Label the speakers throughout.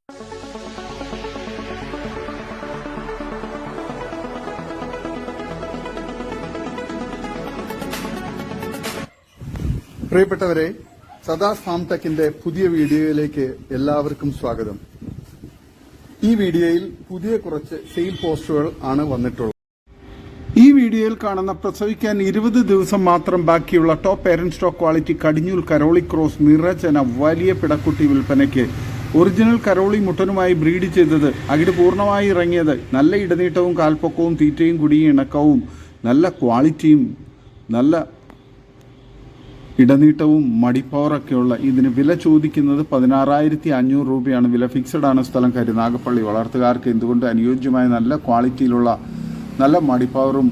Speaker 1: പ്രിയപ്പെട്ടവരെ, സദാസ് ഫാം ടെക്കിന്റെ പുതിയ വീഡിയോയിലേക്ക് എല്ലാവർക്കും സ്വാഗതം. ഈ വീഡിയോയിൽ പുതിയ കുറച്ച് സെയിൽ പോസ്റ്റുകൾ ആണ് വന്നിട്ടുള്ളത്. ഈ വീഡിയോയിൽ കാണുന്ന പ്രസവിക്കാൻ 20 ദിവസം മാത്രം ബാക്കിയുള്ള ടോപ്പ് പേരന്റ് സ്റ്റോക്ക് ക്വാളിറ്റി കടിഞ്ഞൂൽ കരോളി ക്രോസ് നിറച്ചന വലിയ പിടക്കുട്ടി വിൽപ്പനയ്ക്ക്. ഒറിജിനൽ കരോളി മുട്ടനുമായി ബ്രീഡ് ചെയ്തത്, അകിട് പൂർണ്ണമായി ഇറങ്ങിയത്, നല്ല ഇടനീട്ടവും കാൽപ്പൊക്കവും തീറ്റയും കുടിയും ഇണക്കവും നല്ല ക്വാളിറ്റിയും നല്ല ഇടനീട്ടവും മടിപ്പവറൊക്കെയുള്ള ഇതിന് വില ചോദിക്കുന്നത് 16,500 രൂപയാണ്. വില ഫിക്സഡ് ആണ്. സ്ഥലം കരുനാഗപ്പള്ളി. വളർത്തുകാർക്ക് എന്തുകൊണ്ട് അനുയോജ്യമായ നല്ല ക്വാളിറ്റിയിലുള്ള നല്ല മടിപ്പവറും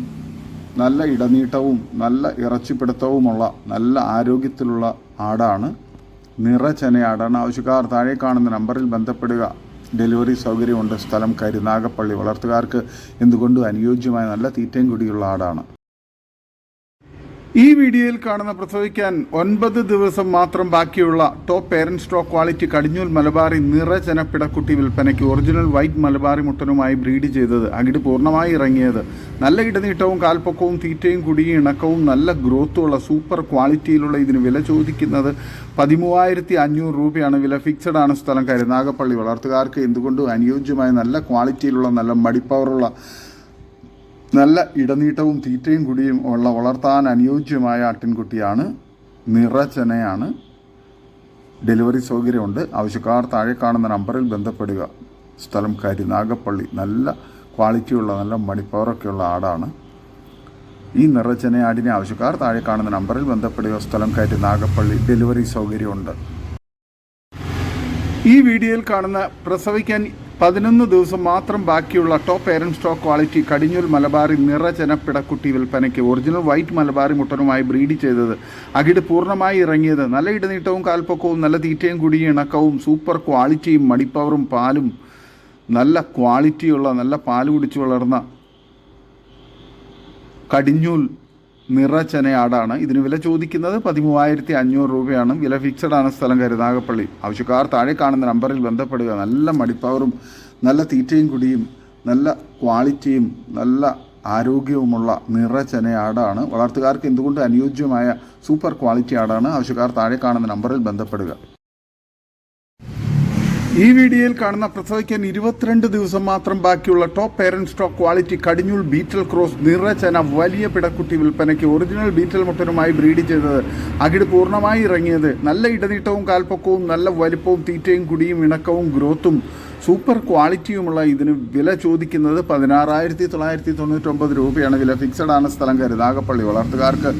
Speaker 1: നല്ല ഇടനീട്ടവും നല്ല ഇറച്ചിപ്പിടുത്തവുമുള്ള നല്ല ആരോഗ്യത്തിലുള്ള ആടാണ്. നിറച്ചനയാടാണ്. ആവശ്യക്കാർ താഴെ കാണുന്ന നമ്പറിൽ ബന്ധപ്പെടുക. ഡെലിവറി സൗകര്യമുണ്ട്. സ്ഥലം കരുനാഗപ്പള്ളി. വളർത്തുകാർക്ക് എന്തുകൊണ്ടും അനുയോജ്യമായ നല്ല തീറ്റയും കൂടിയുള്ള ആടാണ്. ഈ വീഡിയോയിൽ കാണുന്ന പ്രസവിക്കാൻ 9 ദിവസം മാത്രം ബാക്കിയുള്ള ടോപ്പ് പേരന്റ് സ്റ്റോക്ക് ക്വാളിറ്റി കടിഞ്ഞൂൽ മലബാറി നിറചന പിടക്കുട്ടി വിൽപ്പനയ്ക്ക്. ഒറിജിനൽ വൈറ്റ് മലബാറി മുട്ടനുമായി ബ്രീഡ് ചെയ്തത്, അകിട് പൂർണ്ണമായി ഇറങ്ങിയത്, നല്ല ഇടനീട്ടവും കാൽപ്പൊക്കവും തീറ്റയും കുടിയും ഇണക്കവും നല്ല ഗ്രോത്തുമുള്ള സൂപ്പർ ക്വാളിറ്റിയിലുള്ള ഇതിന് വില ചോദിക്കുന്നത് 13,500 രൂപയാണ്. വില ഫിക്സഡ് ആണ്. സ്ഥലം കരുനാഗപ്പള്ളി. വളർത്തുകാർക്ക് എന്തുകൊണ്ടും അനുയോജ്യമായ നല്ല ക്വാളിറ്റിയിലുള്ള നല്ല മടിപ്പവറുള്ള നല്ല ഇടനീട്ടവും തീറ്റയും കുടിയും ഉള്ള വളർത്താൻ അനുയോജ്യമായ ആട്ടിൻകുട്ടിയാണ്. നിറച്ചനയാണ്. ഡെലിവറി സൗകര്യമുണ്ട്. ആവശ്യക്കാർ താഴെ കാണുന്ന നമ്പറിൽ ബന്ധപ്പെടുക. സ്ഥലം കരുനാഗപ്പള്ളി. നല്ല ക്വാളിറ്റിയുള്ള നല്ല മണിപ്പവറൊക്കെയുള്ള ആടാണ്. ഈ നിറച്ചന ആടിനെ ആവശ്യക്കാർ താഴെ കാണുന്ന നമ്പറിൽ ബന്ധപ്പെടുക. സ്ഥലം കരുനാഗപ്പള്ളി. ഡെലിവറി സൗകര്യമുണ്ട്. ഈ വീഡിയോയിൽ കാണുന്ന പ്രസവിക്കാൻ 11 ദിവസം മാത്രം ബാക്കിയുള്ള ടോപ്പ് പേരന്റ് സ്റ്റോക്ക് ക്വാളിറ്റി കടിഞ്ഞൂൽ മലബാറി നിറചന പിടക്കുട്ടി വിൽപ്പനയ്ക്ക്. ഒറിജിനൽ വൈറ്റ് മലബാറി മുട്ടനുമായി ബ്രീഡ് ചെയ്തത്, അകിട് പൂർണ്ണമായി ഇറങ്ങിയത്, നല്ല ഇടനീട്ടവും കാൽപ്പൊക്കവും നല്ല തീറ്റയും കുടിയും ഇണക്കവും സൂപ്പർ ക്വാളിറ്റിയും മടിപ്പവറും പാലും നല്ല ക്വാളിറ്റിയുള്ള നല്ല പാല് കുടിച്ചു വളർന്ന കടിഞ്ഞൂൽ നിറച്ചനയാടാണ്. ഇതിന് വില ചോദിക്കുന്നത് 13,500 രൂപയാണ്. വില ഫിക്സഡ് ആണ്. സ്ഥലം കരുനാഗപ്പള്ളി. ആവശ്യക്കാർ താഴെ കാണുന്ന നമ്പറിൽ ബന്ധപ്പെടുക. നല്ല മടിപ്പവറും നല്ല തീറ്റയും കുടിയും നല്ല ക്വാളിറ്റിയും നല്ല ആരോഗ്യവുമുള്ള നിറച്ചനയാടാണ്. വളർത്തുകാർക്ക് എന്തുകൊണ്ട് അനുയോജ്യമായ സൂപ്പർ ക്വാളിറ്റി ആടാണ്. ആവശ്യക്കാർ താഴെ കാണുന്ന നമ്പറിൽ ബന്ധപ്പെടുക. ഈ വീഡിയോയിൽ കാണുന്ന പ്രസവിക്കാൻ 22 ദിവസം മാത്രം ബാക്കിയുള്ള ടോപ്പ് പേരന്റ് സ്റ്റോക്ക് ക്വാളിറ്റി കടിഞ്ഞൂൽ ബീറ്റൽ ക്രോസ് നിറചന വലിയ പിടക്കുട്ടി വിൽപ്പനയ്ക്ക്. ഒറിജിനൽ ബീറ്റൽ മുട്ടനുമായി ബ്രീഡ് ചെയ്തത്, അകിട് പൂർണ്ണമായി ഇറങ്ങിയത്, നല്ല ഇടനീട്ടവും കാൽപ്പൊക്കവും നല്ല വലിപ്പവും തീറ്റയും കുടിയും ഇണക്കവും ഗ്രോത്തും സൂപ്പർ ക്വാളിറ്റിയുമുള്ള ഇതിന് വില ചോദിക്കുന്നത് 16,999 രൂപയാണ്. വില ഫിക്സഡ് ആണ്. സ്ഥലം കരുനാഗപ്പള്ളി. വളർത്തുകാർക്ക്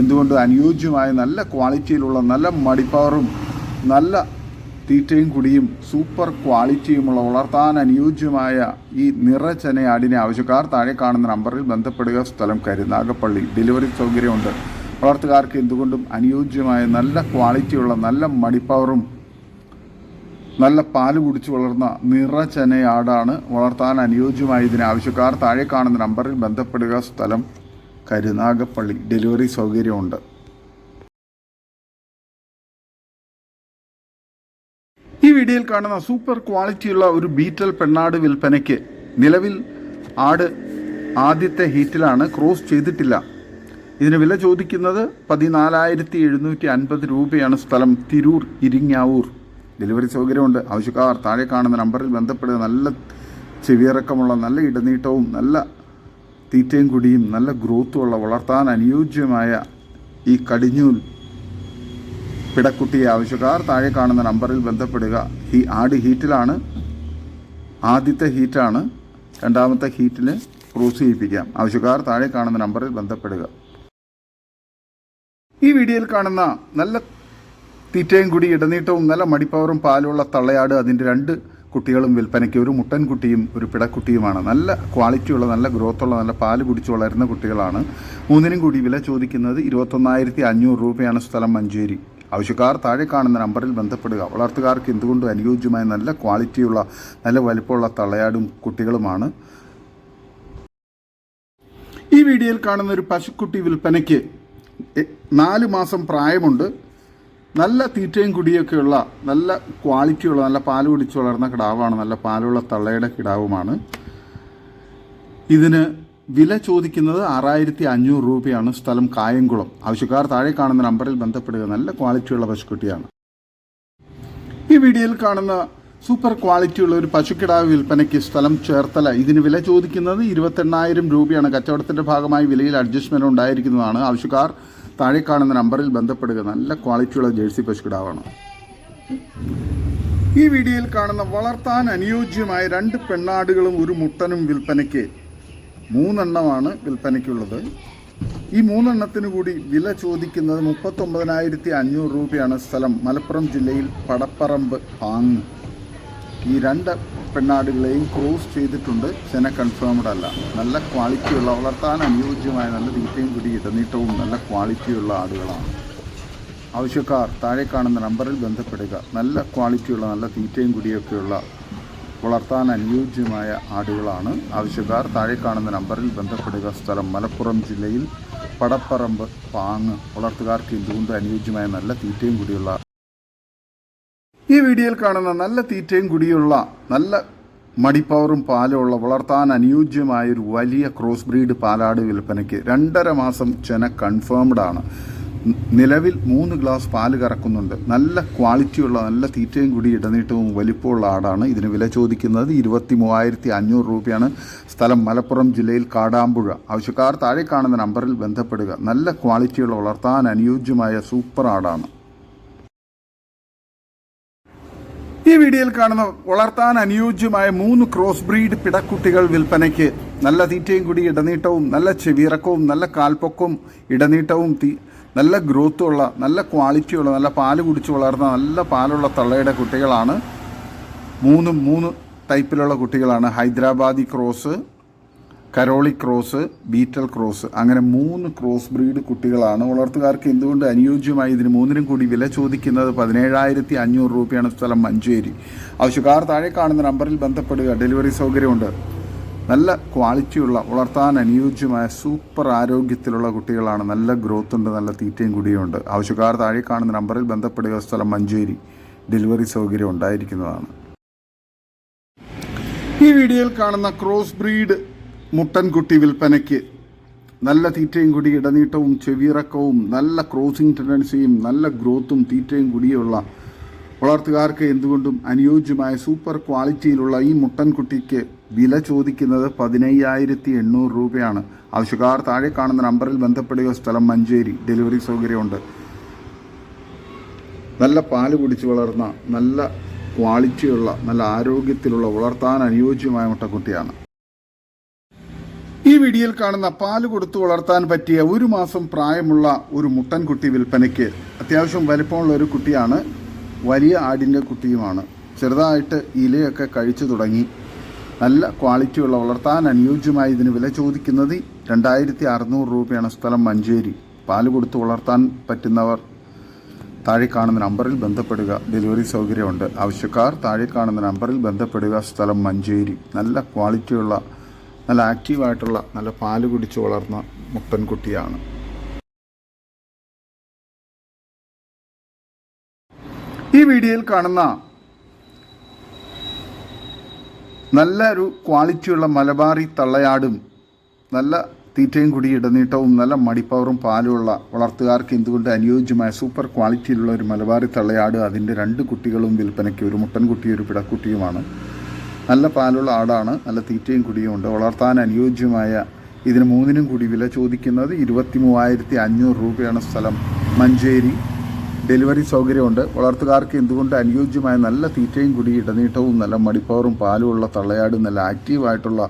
Speaker 1: എന്തുകൊണ്ട് അനുയോജ്യമായ നല്ല ക്വാളിറ്റിയിലുള്ള നല്ല മടിപ്പവറും നല്ല തീറ്റയും കുടിയും സൂപ്പർ ക്വാളിറ്റിയുമുള്ള വളർത്താൻ അനുയോജ്യമായ ഈ നിറച്ചനയാടിനെ ആവശ്യക്കാർ താഴെ കാണുന്ന നമ്പറിൽ ബന്ധപ്പെടുക. സ്ഥലം കരുനാഗപ്പള്ളി. ഡെലിവറി സൗകര്യമുണ്ട്. വളർത്തുകാർക്ക് എന്തുകൊണ്ടും അനുയോജ്യമായ നല്ല ക്വാളിറ്റിയുള്ള നല്ല മടിപ്പവറും നല്ല പാല് കുടിച്ചു വളർന്ന നിറച്ചനയാടാണ്. വളർത്താൻ അനുയോജ്യമായ ഇതിന് ആവശ്യക്കാർ താഴെ കാണുന്ന നമ്പറിൽ ബന്ധപ്പെടുക. സ്ഥലം കരുനാഗപ്പള്ളി. ഡെലിവറി സൗകര്യമുണ്ട്. ഈ വീഡിയോയിൽ കാണുന്ന സൂപ്പർ ക്വാളിറ്റിയുള്ള ഒരു ബീറ്റൽ പെണ്ണാട് വിൽപ്പനയ്ക്ക്. നിലവിൽ ആട് ആദ്യത്തെ ഹീറ്റിലാണ്. ക്രോസ് ചെയ്തിട്ടില്ല. ഇതിന് വില ചോദിക്കുന്നത് 14,750 രൂപയാണ്. സ്ഥലം തിരൂർ ഇരിങ്ങാവൂർ. ഡെലിവറി സൗകര്യമുണ്ട്. ആവശ്യക്കാർ താഴെ കാണുന്ന നമ്പറിൽ ബന്ധപ്പെടുക. നല്ല ചെവിയിറക്കമുള്ള നല്ല ഇടനീട്ടവും നല്ല തീറ്റയും കുടിയും നല്ല ഗ്രോത്തുമുള്ള വളർത്താൻ അനുയോജ്യമായ ഈ കടിഞ്ഞൂൽ പിടക്കുട്ടിയെ ആവശ്യക്കാർ താഴെ കാണുന്ന നമ്പറിൽ ബന്ധപ്പെടുക. ഈ ആട് ഹീറ്റിലാണ്. ആദ്യത്തെ ഹീറ്റാണ്. രണ്ടാമത്തെ ഹീറ്റിൽ ക്രോസ് ചെയ്യിപ്പിക്കാം. ആവശ്യക്കാർ താഴെ കാണുന്ന നമ്പറിൽ ബന്ധപ്പെടുക. ഈ വീഡിയോയിൽ കാണുന്ന നല്ല തീറ്റയും കുടി ഇടനീട്ടവും നല്ല മടിപ്പവറും പാലുള്ള തള്ളയാട്, അതിൻ്റെ 2 കുട്ടികളും വിൽപ്പനയ്ക്ക്. ഒരു മുട്ടൻകുട്ടിയും ഒരു പിടക്കുട്ടിയുമാണ്. നല്ല ക്വാളിറ്റിയുള്ള നല്ല ഗ്രോത്തുള്ള നല്ല പാല് കുടിച്ച് വളരുന്ന കുട്ടികളാണ്. മൂന്നിനും കൂടി വില ചോദിക്കുന്നത് 21,500 രൂപയാണ്. സ്ഥലം മഞ്ചേരി. ആവശ്യക്കാർ താഴെ കാണുന്ന നമ്പറിൽ ബന്ധപ്പെടുക. വളർത്തുകാർക്ക് എന്തുകൊണ്ടും അനുയോജ്യമായ നല്ല ക്വാളിറ്റിയുള്ള നല്ല വലിപ്പമുള്ള തള്ളയാടും കുട്ടികളുമാണ്. ഈ വീഡിയോയിൽ കാണുന്ന ഒരു പശുക്കുട്ടി വിൽപ്പനയ്ക്ക് 4 മാസം പ്രായമുണ്ട്. നല്ല തീറ്റയും കുടിയൊക്കെയുള്ള നല്ല ക്വാളിറ്റിയുള്ള നല്ല പാല് കുടിച്ച് വളർന്ന കിടാവാണ്. നല്ല പാലുള്ള തള്ളയുടെ കിടാവുമാണ്. ഇതിന് വില ചോദിക്കുന്നത് 6500 രൂപയാണ്. സ്ഥലം കായംകുളം. ആവശ്യക്കാർ താഴെ കാണുന്ന നമ്പറിൽ ബന്ധപ്പെടുക. നല്ല ക്വാളിറ്റിയുള്ള പശുക്കുട്ടിയാണ്. ഈ വീഡിയോയിൽ കാണുന്ന സൂപ്പർ ക്വാളിറ്റിയുള്ള ഒരു പശുക്കിടാവ് വിൽപ്പനയ്ക്ക്. സ്ഥലം ചേർത്തല. ഇതിന് വില ചോദിക്കുന്നത് 28000 രൂപയാണ്. കച്ചവടത്തിൻ്റെ ഭാഗമായി വിലയിൽ അഡ്ജസ്റ്റ്മെൻറ്റ് ഉണ്ടായിരിക്കുന്നതാണ്. ആവശ്യക്കാർ താഴെ കാണുന്ന നമ്പറിൽ ബന്ധപ്പെടുക. നല്ല ക്വാളിറ്റിയുള്ള ജേഴ്സി പശുക്കിടാവാണ്. ഈ വീഡിയോയിൽ കാണുന്ന വളർത്താൻ അനുയോജ്യമായ 2 പെണ്ണാടുകളും ഒരു മുട്ടനും വിൽപ്പനയ്ക്ക്. 3 എണ്ണമാണ് വിൽപ്പനയ്ക്കുള്ളത്. ഈ 3 എണ്ണത്തിന് കൂടി വില ചോദിക്കുന്നത് 39,500 രൂപയാണ്. സ്ഥലം മലപ്പുറം ജില്ലയിൽ പടപ്പറമ്പ് പാങ്. ഈ 2 പെണ്ണാടുകളെയും ക്രോസ് ചെയ്തിട്ടുണ്ട്. ചെന കൺഫേംഡ് അല്ല. നല്ല ക്വാളിറ്റിയുള്ള വളർത്താൻ അനുയോജ്യമായ നല്ല തീറ്റയും കൂടി ഇടനീട്ടവും നല്ല ക്വാളിറ്റിയുള്ള ആടുകളാണ്. ആവശ്യക്കാർ താഴെ കാണുന്ന നമ്പറിൽ ബന്ധപ്പെടുക. നല്ല ക്വാളിറ്റിയുള്ള നല്ല തീറ്റയും കൂടിയൊക്കെയുള്ള വളർത്താൻ അനുയോജ്യമായ ആടുകളാണ്. ആവശ്യക്കാർ താഴെ കാണുന്ന നമ്പറിൽ ബന്ധപ്പെടുക. സ്ഥലം മലപ്പുറം ജില്ലയിൽ പടപ്പറമ്പ് പാങ്. വളർത്തുകാർക്ക് എന്തുകൊണ്ട് അനുയോജ്യമായ നല്ല തീറ്റയും കൂടിയുള്ള. ഈ വീഡിയോയിൽ കാണുന്ന നല്ല തീറ്റയും കുടിയുള്ള നല്ല മടിപ്പവറും പാലുമുള്ള വളർത്താൻ അനുയോജ്യമായൊരു വലിയ ക്രോസ് ബ്രീഡ് പാലാട് വിൽപ്പനയ്ക്ക്. 2.5 മാസം ചെന കൺഫേംഡ് ആണ്. നിലവിൽ 3 ഗ്ലാസ് പാല് കറക്കുന്നുണ്ട്. നല്ല ക്വാളിറ്റിയുള്ള നല്ല തീറ്റയും കൂടി ഇടനീട്ടവും വലിപ്പമുള്ള ആടാണ്. ഇതിന് വില ചോദിക്കുന്നത് 23,500 രൂപയാണ്. സ്ഥലം മലപ്പുറം ജില്ലയിൽ കാടാമ്പുഴ. ആവശ്യക്കാർ താഴെ കാണുന്ന നമ്പറിൽ ബന്ധപ്പെടുക. നല്ല ക്വാളിറ്റിയുള്ള വളർത്താൻ അനുയോജ്യമായ സൂപ്പർ ആടാണ്. ഈ വീഡിയോയിൽ കാണുന്ന വളർത്താൻ അനുയോജ്യമായ 3 ക്രോസ് ബ്രീഡ് പിടക്കുട്ടികൾ വിൽപ്പനയ്ക്ക്. നല്ല തീറ്റയും കൂടി ഇടനീട്ടവും നല്ല ചെവിയിറക്കവും നല്ല കാൽപ്പൊക്കവും ഇടനീട്ടവും നല്ല ഗ്രോത്തുള്ള നല്ല ക്വാളിറ്റിയുള്ള നല്ല പാല് കുടിച്ച് വളർന്ന നല്ല പാലുള്ള തള്ളയുടെ കുട്ടികളാണ്. 3 ടൈപ്പിലുള്ള കുട്ടികളാണ്. ഹൈദരാബാദി ക്രോസ്, കരോളി ക്രോസ്, ബീറ്റൽ ക്രോസ്, അങ്ങനെ 3 ക്രോസ് ബ്രീഡ് കുട്ടികളാണ്. വളർത്തുകാർക്ക് എന്തുകൊണ്ട് അനുയോജ്യമായി. ഇതിന് 3നും കൂടി വില ചോദിക്കുന്നത് 17,500 രൂപയാണ്. സ്ഥലം മഞ്ചേരി. ആവശ്യക്കാർ താഴെ കാണുന്ന നമ്പറിൽ ബന്ധപ്പെടുക. ഡെലിവറി സൗകര്യമുണ്ട്. നല്ല ക്വാളിറ്റിയുള്ള വളർത്താൻ അനുയോജ്യമായ സൂപ്പർ ആരോഗ്യത്തിലുള്ള കുട്ടികളാണ്. നല്ല ഗ്രോത്ത് ഉണ്ട്. നല്ല തീറ്റയും കൂടിയുണ്ട്. ആവശ്യക്കാർ താഴെ കാണുന്ന നമ്പറിൽ ബന്ധപ്പെടുക. സ്ഥലം മഞ്ചേരി. ഡെലിവറി സൗകര്യം ഉണ്ടായിരിക്കുന്നതാണ്. ഈ വീഡിയോയിൽ കാണുന്ന ക്രോസ് ബ്രീഡ് മുട്ടൻകുട്ടി വിൽപ്പനയ്ക്ക്. നല്ല തീറ്റയും കൂടി ഇടനീട്ടവും ചെവിയിറക്കവും നല്ല ക്രോസിംഗ് ടെൻഡൻസിയും നല്ല ഗ്രോത്തും തീറ്റയും കൂടിയുള്ള വളർത്തുകാർക്ക് എന്തുകൊണ്ടും അനുയോജ്യമായ സൂപ്പർ ക്വാളിറ്റിയിലുള്ള ഈ മുട്ടൻകുട്ടിക്ക് വില ചോദിക്കുന്നത് 15,800 രൂപയാണ്. ആവശ്യക്കാർ താഴെ കാണുന്ന നമ്പറിൽ ബന്ധപ്പെടുക. സ്ഥലം മഞ്ചേരി. ഡെലിവറി സൗകര്യമുണ്ട്. നല്ല പാല് കുടിച്ച് വളർന്ന നല്ല ക്വാളിറ്റിയുള്ള നല്ല ആരോഗ്യത്തിലുള്ള വളർത്താൻ അനുയോജ്യമായ മുട്ടക്കുട്ടിയാണ്. ഈ വീഡിയോയിൽ കാണുന്ന പാല് കൊടുത്ത് വളർത്താൻ പറ്റിയ 1 മാസം പ്രായമുള്ള ഒരു മുട്ടൻകുട്ടി വിൽപ്പനയ്ക്ക്. അത്യാവശ്യം വലിപ്പമുള്ള ഒരു കുട്ടിയാണ്. വലിയ ആടിൻ്റെ കുട്ടിയുമാണ്. ചെറുതായിട്ട് ഇലയൊക്കെ കഴിച്ചു തുടങ്ങി. നല്ല ക്വാളിറ്റിയുള്ള വളർത്താൻ അനുയോജ്യമായി. ഇതിന് വില ചോദിക്കുന്നത് 2,600 രൂപയാണ്. സ്ഥലം മഞ്ചേരി. പാല് കൊടുത്ത് വളർത്താൻ പറ്റുന്നവർ താഴെ കാണുന്ന നമ്പറിൽ ബന്ധപ്പെടുക. ഡെലിവറി സൗകര്യമുണ്ട്. ആവശ്യക്കാർ താഴെ കാണുന്ന നമ്പറിൽ ബന്ധപ്പെടുക. സ്ഥലം മഞ്ചേരി. നല്ല ക്വാളിറ്റിയുള്ള നല്ല ആക്റ്റീവായിട്ടുള്ള നല്ല പാല് കുടിച്ച് വളർന്ന മുട്ടൻകുട്ടിയാണ്. ഈ വീഡിയോയിൽ കാണുന്ന നല്ലൊരു ക്വാളിറ്റിയുള്ള മലബാറി തള്ളയാടും നല്ല തീറ്റയും കൂടി ഇടനീട്ടവും നല്ല മടിപ്പവറും പാലുമുള്ള വളർത്തുകാർക്ക് എന്തുകൊണ്ട് അനുയോജ്യമായ സൂപ്പർ ക്വാളിറ്റിയിലുള്ള ഒരു മലബാറി തള്ളയാട്. അതിൻ്റെ 2 കുട്ടികളും വിൽപ്പനയ്ക്ക്. ഒരു മുട്ടൻകുട്ടിയും ഒരു പിടക്കുട്ടിയുമാണ്. നല്ല പാലുള്ള ആടാണ്. നല്ല തീറ്റയും കുടിയും ഉണ്ട്. വളർത്താൻ അനുയോജ്യമായ ഇതിന് 3നും കൂടി വില ചോദിക്കുന്നത് 23,500 രൂപയാണ്. സ്ഥലം മഞ്ചേരി. ഡെലിവറി സൗകര്യമുണ്ട്. വളർത്തുകാർക്ക് എന്തുകൊണ്ട് അനുയോജ്യമായ നല്ല തീറ്റയും കൂടി ഇടനീട്ടവും നല്ല മടിപ്പവറും പാലുമുള്ള തള്ളയാടും നല്ല ആക്റ്റീവായിട്ടുള്ള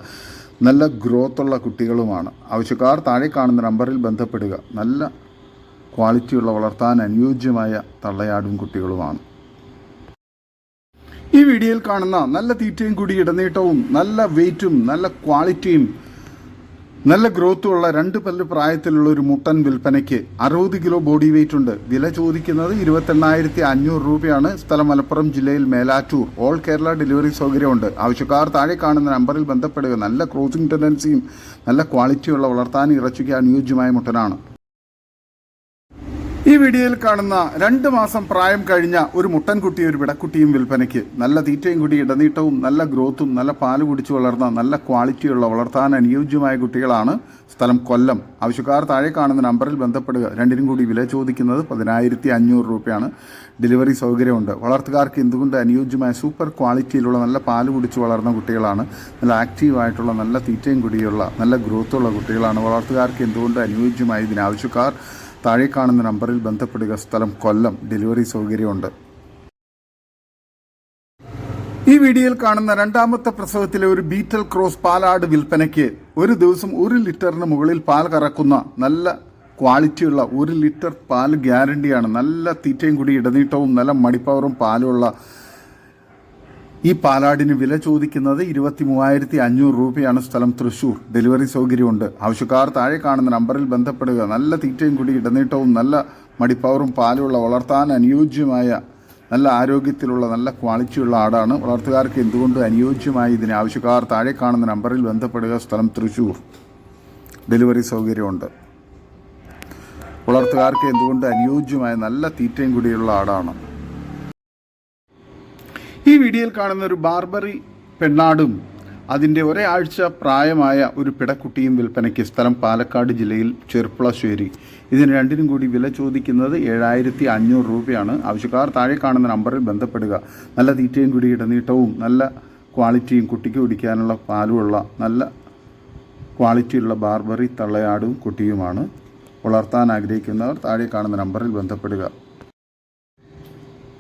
Speaker 1: നല്ല ഗ്രോത്തുള്ള കുട്ടികളുമാണ്. ആവശ്യക്കാർ താഴെ കാണുന്ന നമ്പറിൽ ബന്ധപ്പെടുക. നല്ല ക്വാളിറ്റിയുള്ള വളർത്താൻ അനുയോജ്യമായ തള്ളയാടും കുട്ടികളുമാണ്. ഈ വീഡിയോയിൽ കാണുന്ന നല്ല തീറ്റയും കൂടി ഇടനീട്ടവും നല്ല വെയിറ്റും നല്ല ക്വാളിറ്റിയും നല്ല ഗ്രോത്തുമുള്ള 2 പല്ല് പ്രായത്തിലുള്ള ഒരു മുട്ടൻ വിൽപ്പനയ്ക്ക്. 60 കിലോ ബോഡി വെയിറ്റ് ഉണ്ട്. വില ചോദിക്കുന്നത് 28,500 രൂപയാണ്. സ്ഥലം മലപ്പുറം ജില്ലയിൽ മേലാറ്റൂർ. ഓൾ കേരള ഡെലിവറി സൗകര്യമുണ്ട്. ആവശ്യക്കാർ താഴെ കാണുന്ന നമ്പറിൽ ബന്ധപ്പെടുക. നല്ല ക്രോസിംഗ് ടെൻഡൻസിയും നല്ല ക്വാളിറ്റിയുള്ള വളർത്താൻ ഇറച്ചിക്ക് അനുയോജ്യമായ മുട്ടനാണ്. ഈ വീഡിയോയിൽ കാണുന്ന 2 മാസം പ്രായം കഴിഞ്ഞ ഒരു മുട്ടൻകുട്ടിയും ഒരു പിടക്കുട്ടിയും വിൽപ്പനയ്ക്ക്. നല്ല തീറ്റയും കൂടി ഇടനീട്ടവും നല്ല ഗ്രോത്തും നല്ല പാല് കുടിച്ചു വളർന്ന നല്ല ക്വാളിറ്റിയുള്ള വളർത്താൻ അനുയോജ്യമായ കുട്ടികളാണ്. സ്ഥലം കൊല്ലം. ആവശ്യക്കാർ താഴെ കാണുന്ന നമ്പറിൽ ബന്ധപ്പെടുക. രണ്ടിനും കൂടി വില ചോദിക്കുന്നത് 10,500 രൂപയാണ്. ഡെലിവറി സൗകര്യമുണ്ട്. വളർത്തുകാർക്ക് എന്തുകൊണ്ട് അനുയോജ്യമായ സൂപ്പർ ക്വാളിറ്റിയിലുള്ള നല്ല പാല് കുടിച്ചു വളർന്ന കുട്ടികളാണ്. നല്ല ആക്റ്റീവായിട്ടുള്ള നല്ല തീറ്റയും കൂടിയുള്ള നല്ല ഗ്രോത്തുള്ള കുട്ടികളാണ്. വളർത്തുകാർക്ക് എന്തുകൊണ്ട് അനുയോജ്യമായ ഇതിനാവശ്യക്കാർ താഴെ കാണുന്ന നമ്പറിൽ ബന്ധപ്പെടുക. സ്ഥലം കൊല്ലം. ഡെലിവറി സൗകര്യമുണ്ട്. ഈ വീഡിയോയിൽ കാണുന്ന 2ാമത്തെ പ്രസവത്തിലെ ഒരു ബീറ്റൽ ക്രോസ് പാലാട് വിൽപ്പനയ്ക്ക്. ഒരു ദിവസം 1 ലിറ്ററിന് മുകളിൽ പാൽ കറക്കുന്ന നല്ല ക്വാളിറ്റിയുള്ള 1 ലിറ്റർ പാൽ ഗ്യാരണ്ടിയാണ്. നല്ല തീറ്റയും കൂടി ഇടനീട്ടവും നല്ല മടിപ്പവറും പാലുള്ള ഈ പാലാടിന് വില ചോദിക്കുന്നത് 23,500 രൂപയാണ്. സ്ഥലം തൃശ്ശൂർ. ഡെലിവറി സൗകര്യമുണ്ട്. ആവശ്യക്കാർ താഴെ കാണുന്ന നമ്പറിൽ ബന്ധപ്പെടുക. നല്ല തീറ്റയും കൂടി ഇടനീട്ടവും നല്ല മടിപ്പവറും പാലുള്ള വളർത്താൻ അനുയോജ്യമായ നല്ല ആരോഗ്യത്തിലുള്ള നല്ല ക്വാളിറ്റിയുള്ള ആടാണ്. വളർത്തുകാർക്ക് എന്തുകൊണ്ട് അനുയോജ്യമായി ഇതിന് ആവശ്യക്കാർ താഴെ കാണുന്ന നമ്പറിൽ ബന്ധപ്പെടുക. സ്ഥലം തൃശ്ശൂർ. ഡെലിവറി സൗകര്യമുണ്ട്. വളർത്തുകാർക്ക് എന്തുകൊണ്ട് അനുയോജ്യമായ നല്ല തീറ്റയും കൂടിയുള്ള ആടാണ്. ഈ വീഡിയോയിൽ കാണുന്ന ഒരു ബാർബറി പെണ്ണാടും അതിൻ്റെ ഒരാഴ്ച പ്രായമായ ഒരു പിടക്കുട്ടിയും വിൽപ്പനയ്ക്ക്. സ്ഥലം പാലക്കാട് ജില്ലയിൽ ചെർപ്പുളശ്ശേരി. ഇതിന് രണ്ടിനും കൂടി വില ചോദിക്കുന്നത് 7,500 രൂപയാണ്. ആവശ്യക്കാർ താഴെ കാണുന്ന നമ്പറിൽ ബന്ധപ്പെടുക. നല്ല തീറ്റയും കൂടി ഇടനീട്ടവും നല്ല ക്വാളിറ്റിയും കുട്ടിക്ക് കുടിക്കാനുള്ള പാലുമുള്ള നല്ല ക്വാളിറ്റിയുള്ള ബാർബറി തള്ളയാടും കുട്ടിയുമാണ്. വളർത്താൻ ആഗ്രഹിക്കുന്നവർ താഴെ കാണുന്ന നമ്പറിൽ ബന്ധപ്പെടുക.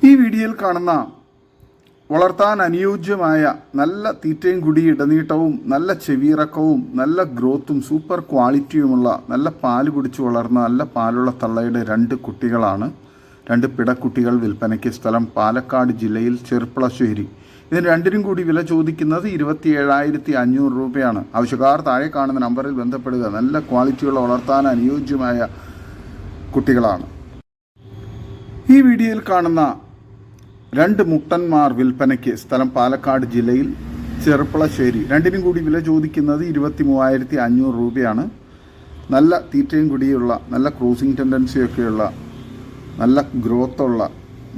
Speaker 1: ഈ വീഡിയോയിൽ കാണുന്ന വളർത്താൻ അനുയോജ്യമായ നല്ല തീറ്റയും കുടി ഇടനീട്ടവും നല്ല ചെവിയിറക്കവും നല്ല ഗ്രോത്തും സൂപ്പർ ക്വാളിറ്റിയുമുള്ള നല്ല പാല് കുടിച്ചു വളർന്ന നല്ല പാലുള്ള തള്ളയുടെ 2 കുട്ടികളാണ്. 2 പിടക്കുട്ടികൾ വിൽപ്പനയ്ക്ക്. സ്ഥലം പാലക്കാട് ജില്ലയിൽ ചെർപ്പുളശ്ശേരി. ഇതിന് രണ്ടിനും കൂടി വില ചോദിക്കുന്നത് 27,500 രൂപയാണ്. ആവശ്യക്കാർ താഴെ കാണുന്ന നമ്പറിൽ ബന്ധപ്പെടുക. നല്ല ക്വാളിറ്റിയുള്ള വളർത്താൻ അനുയോജ്യമായ കുട്ടികളാണ്. ഈ വീഡിയോയിൽ കാണുന്ന 2 മുട്ടന്മാർ വിൽപ്പനയ്ക്ക്. സ്ഥലം പാലക്കാട് ജില്ലയിൽ ചെർപ്പുളശ്ശേരി. രണ്ടിനും കൂടി വില ചോദിക്കുന്നത് 23,500 രൂപയാണ്. നല്ല തീറ്റയും കുടിയുള്ള നല്ല ക്രൂസിംഗ് ടെൻഡൻസിയൊക്കെയുള്ള നല്ല ഗ്രോത്തുള്ള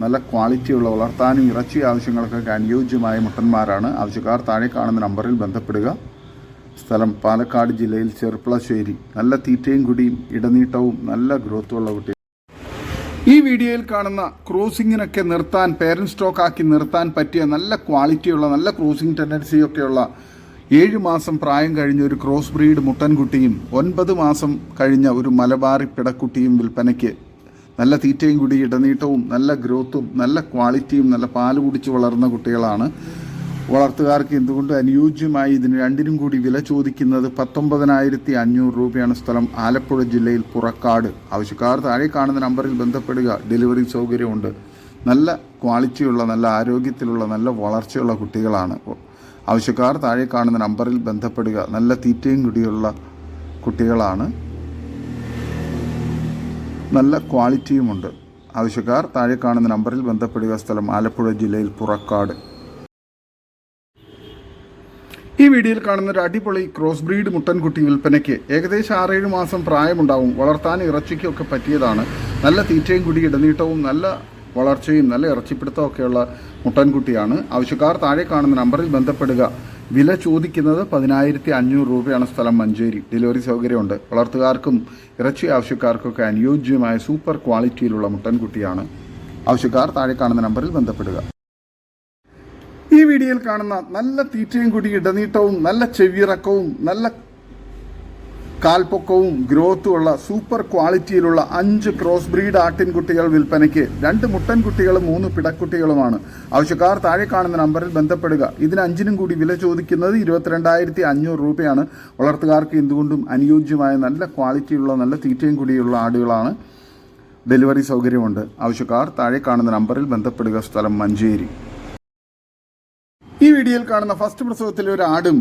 Speaker 1: നല്ല ക്വാളിറ്റിയുള്ള വളർത്താനും ഇറച്ചി ആവശ്യങ്ങൾക്കൊക്കെ അനുയോജ്യമായ മുട്ടന്മാരാണ്. ആവശ്യക്കാർ താഴെ കാണുന്ന നമ്പറിൽ ബന്ധപ്പെടുക. സ്ഥലം പാലക്കാട് ജില്ലയിൽ ചെർപ്പുളശ്ശേരി. നല്ല തീറ്റയും കുടിയും ഇടനീട്ടവും നല്ല ഗ്രോത്തുള്ള കുട്ടി. ഈ വീഡിയോയിൽ കാണുന്ന ക്രൂസിങ്ങിനൊക്കെ നിർത്താൻ പേരൻറ് സ്റ്റോക്കാക്കി നിർത്താൻ പറ്റിയ നല്ല ക്വാളിറ്റിയുള്ള നല്ല ക്രൂസിംഗ് ടെൻഡൻസിയൊക്കെയുള്ള 7 മാസം പ്രായം കഴിഞ്ഞ ഒരു ക്രോസ് ബ്രീഡ് മുട്ടൻകുട്ടിയും 9 മാസം കഴിഞ്ഞ ഒരു മലബാറി പിടക്കുട്ടിയും വിൽപ്പനയ്ക്ക്. നല്ല തീറ്റയും കൂടി ഇടനീട്ടവും നല്ല ഗ്രോത്തും നല്ല ക്വാളിറ്റിയും നല്ല പാല് കുടിച്ച് വളർന്ന കുട്ടികളാണ്. വളർത്തുകാർക്ക് എന്തുകൊണ്ട് അനുയോജ്യമായി ഇതിന് രണ്ടിനും കൂടി വില ചോദിക്കുന്നത് 19,500 രൂപയാണ്. സ്ഥലം ആലപ്പുഴ ജില്ലയിൽ പുറക്കാട്. ആവശ്യക്കാർ താഴെ കാണുന്ന നമ്പറിൽ ബന്ധപ്പെടുക. ഡെലിവറി സൗകര്യമുണ്ട്. നല്ല ക്വാളിറ്റിയുള്ള നല്ല ആരോഗ്യത്തിലുള്ള നല്ല വളർച്ചയുള്ള കുട്ടികളാണ്. ആവശ്യക്കാർ താഴെ കാണുന്ന നമ്പറിൽ ബന്ധപ്പെടുക. നല്ല തീറ്റയും കൂടിയുള്ള കുട്ടികളാണ്. നല്ല ക്വാളിറ്റിയുമുണ്ട്. ആവശ്യക്കാർ താഴെ കാണുന്ന നമ്പറിൽ ബന്ധപ്പെടുക. സ്ഥലം ആലപ്പുഴ ജില്ലയിൽ പുറക്കാട്. ഈ വീഡിയോയിൽ കാണുന്ന ഒരു അടിപൊളി ക്രോസ് ബ്രീഡ് മുട്ടൻകുട്ടി വിൽപ്പനയ്ക്ക്. ഏകദേശം 6-7 മാസം പ്രായമുണ്ടാവും. വളർത്താൻ ഇറച്ചിക്കൊക്കെ പറ്റിയതാണ്. നല്ല തീറ്റയും കൂടി ഇടനീട്ടവും നല്ല വളർച്ചയും നല്ല ഇറച്ചിപ്പിടുത്തമൊക്കെയുള്ള മുട്ടൻകുട്ടിയാണ്. ആവശ്യക്കാർ താഴെ കാണുന്ന നമ്പറിൽ ബന്ധപ്പെടുക. വില ചോദിക്കുന്നത് 10,500 രൂപയാണ്. സ്ഥലം മഞ്ചേരി. ഡെലിവറി സൗകര്യമുണ്ട്. വളർത്തുകാർക്കും ഇറച്ചി ആവശ്യക്കാർക്കൊക്കെ അനുയോജ്യമായ സൂപ്പർ ക്വാളിറ്റിയിലുള്ള മുട്ടൻകുട്ടിയാണ്. ആവശ്യക്കാർ താഴെ കാണുന്ന നമ്പറിൽ ബന്ധപ്പെടുക. ഈ വീഡിയോയിൽ കാണുന്ന നല്ല തീറ്റയും കൂടി ഇടനീട്ടവും നല്ല ചെവിയിറക്കവും നല്ല കാൽപ്പൊക്കവും ഗ്രോത്തുമുള്ള സൂപ്പർ ക്വാളിറ്റിയിലുള്ള 5 ക്രോസ് ബ്രീഡ് ആട്ടിൻകുട്ടികൾ വിൽപ്പനയ്ക്ക്. 2 മുട്ടൻകുട്ടികളും 3 പിടക്കുട്ടികളുമാണ്. ആവശ്യക്കാർ താഴെ കാണുന്ന നമ്പറിൽ ബന്ധപ്പെടുക. ഇതിന് 5നും കൂടി വില ചോദിക്കുന്നത് 22,500 രൂപയാണ്. വളർത്തുകാർക്ക് എന്തുകൊണ്ടും അനുയോജ്യമായ നല്ല ക്വാളിറ്റിയുള്ള നല്ല തീറ്റയും കൂടിയുള്ള ആടുകളാണ്. ഡെലിവറി സൗകര്യമുണ്ട്. ആവശ്യക്കാർ താഴെ കാണുന്ന നമ്പറിൽ ബന്ധപ്പെടുക. സ്ഥലം മഞ്ചേരി. ഈ വീഡിയോയിൽ കാണുന്ന ഫസ്റ്റ് പ്രസവത്തിലെ ഒരു ആടും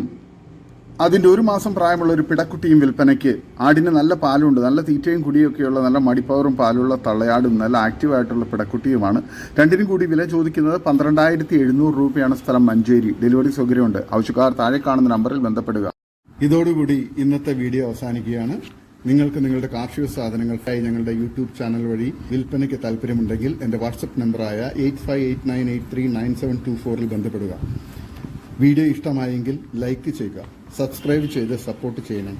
Speaker 1: അതിൻ്റെ 1 മാസം പ്രായമുള്ള ഒരു പിടക്കുട്ടിയും വിൽപ്പനയ്ക്ക്. ആടിന് നല്ല പാലുണ്ട്. നല്ല തീറ്റയും കുടിയൊക്കെയുള്ള നല്ല മടിപ്പവറും പാലുള്ള തള്ളയാടും നല്ല ആക്റ്റീവായിട്ടുള്ള പിടക്കുട്ടിയുമാണ്. രണ്ടിനും കൂടി വില ചോദിക്കുന്നത് 12,700 രൂപയാണ്. സ്ഥലം മഞ്ചേരി. ഡെലിവറി സൗകര്യമുണ്ട്. ആവശ്യക്കാർ താഴെ കാണുന്ന നമ്പറിൽ ബന്ധപ്പെടുക. ഇതോടുകൂടി ഇന്നത്തെ വീഡിയോ അവസാനിക്കുകയാണ്. നിങ്ങൾക്ക് നിങ്ങളുടെ കാർഷിക സാധനങ്ങൾക്കായി ഞങ്ങളുടെ യൂട്യൂബ് ചാനൽ വഴി വിൽപ്പനയ്ക്ക് താല്പര്യമുണ്ടെങ്കിൽ എൻ്റെ വാട്സപ്പ് നമ്പറായ 8589839724 ബന്ധപ്പെടുക. വീഡിയോ ഇഷ്ടമായെങ്കിൽ ലൈക്ക് ചെയ്യുക, സബ്സ്ക്രൈബ് ചെയ്ത് സപ്പോർട്ട് ചെയ്യണം.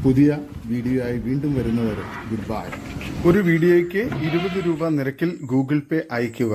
Speaker 1: പുതിയ വീഡിയോയായി വീണ്ടും വരുന്നവരെ ഗുഡ് ബൈ. ഒരു വീഡിയോയ്ക്ക് 20 രൂപ നിരക്കിൽ ഗൂഗിൾ പേ അയയ്ക്കുക.